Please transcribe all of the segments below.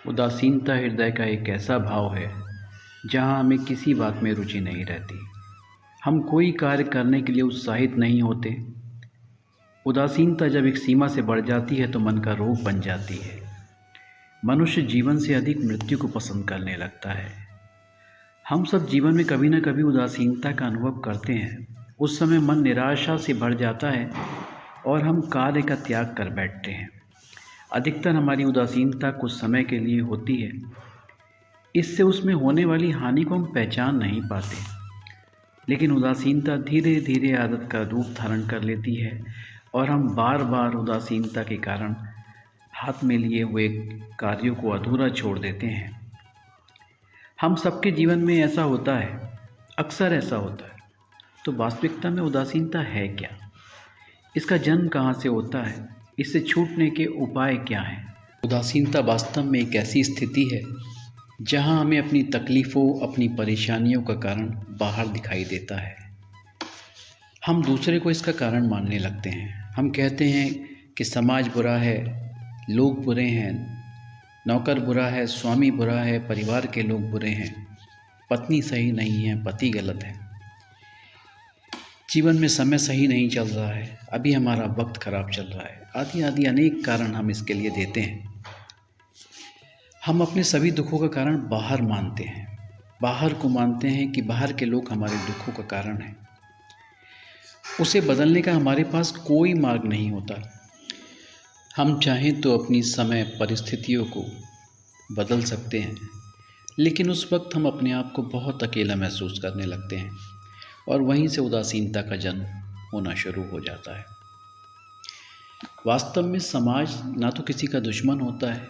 उदासीनता हृदय का एक ऐसा भाव है जहाँ हमें किसी बात में रुचि नहीं रहती। हम कोई कार्य करने के लिए उत्साहित नहीं होते। उदासीनता जब एक सीमा से बढ़ जाती है तो मन का रोग बन जाती है। मनुष्य जीवन से अधिक मृत्यु को पसंद करने लगता है। हम सब जीवन में कभी न कभी उदासीनता का अनुभव करते हैं। उस समय मन निराशा से भर जाता है और हम कार्य का त्याग कर बैठते हैं। अधिकतर हमारी उदासीनता कुछ समय के लिए होती है। इससे उसमें होने वाली हानि को हम पहचान नहीं पाते, लेकिन उदासीनता धीरे धीरे आदत का रूप धारण कर लेती है और हम बार बार उदासीनता के कारण हाथ में लिए हुए कार्यों को अधूरा छोड़ देते हैं। हम सबके जीवन में ऐसा होता है, अक्सर ऐसा होता है। तो वास्तविकता में उदासीनता है क्या? इसका जन्म कहाँ से होता है? इससे छूटने के उपाय क्या हैं? उदासीनता वास्तव में एक ऐसी स्थिति है जहाँ हमें अपनी तकलीफ़ों, अपनी परेशानियों का कारण बाहर दिखाई देता है। हम दूसरे को इसका कारण मानने लगते हैं। हम कहते हैं कि समाज बुरा है, लोग बुरे हैं, नौकर बुरा है, स्वामी बुरा है, परिवार के लोग बुरे हैं, पत्नी सही नहीं है, पति गलत है, जीवन में समय सही नहीं चल रहा है, अभी हमारा वक्त खराब चल रहा है, आदि आदि अनेक कारण हम इसके लिए देते हैं। हम अपने सभी दुखों का कारण बाहर मानते हैं। बाहर को मानते हैं कि बाहर के लोग हमारे दुखों का कारण हैं। उसे बदलने का हमारे पास कोई मार्ग नहीं होता। हम चाहें तो अपनी समय परिस्थितियों को बदल सकते हैं, लेकिन उस वक्त हम अपने आप को बहुत अकेला महसूस करने लगते हैं और वहीं से उदासीनता का जन्म होना शुरू हो जाता है। वास्तव में समाज ना तो किसी का दुश्मन होता है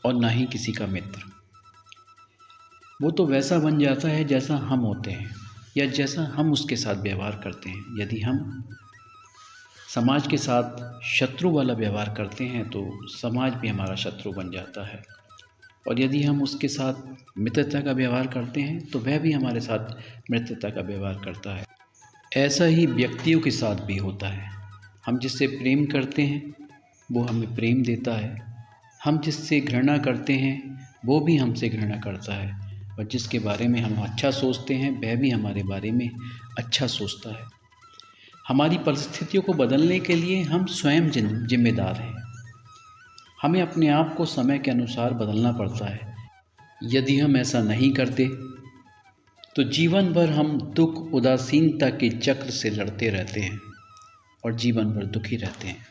और ना ही किसी का मित्र। वो तो वैसा बन जाता है जैसा हम होते हैं या जैसा हम उसके साथ व्यवहार करते हैं। यदि हम समाज के साथ शत्रु वाला व्यवहार करते हैं तो समाज भी हमारा शत्रु बन जाता है, और यदि हम उसके साथ मित्रता का व्यवहार करते हैं तो वह भी हमारे साथ मित्रता का व्यवहार करता है। ऐसा ही व्यक्तियों के साथ भी होता है। हम जिससे प्रेम करते हैं वो हमें प्रेम देता है, हम जिससे घृणा करते हैं वो भी हमसे घृणा करता है, और जिसके बारे में हम अच्छा सोचते हैं वह भी हमारे बारे में अच्छा सोचता है। हमारी परिस्थितियों को बदलने के लिए हम स्वयं जिम्मेदार हैं। हमें अपने आप को समय के अनुसार बदलना पड़ता है। यदि हम ऐसा नहीं करते तो जीवन भर हम दुख, उदासीनता के चक्र से लड़ते रहते हैं और जीवन भर दुखी रहते हैं।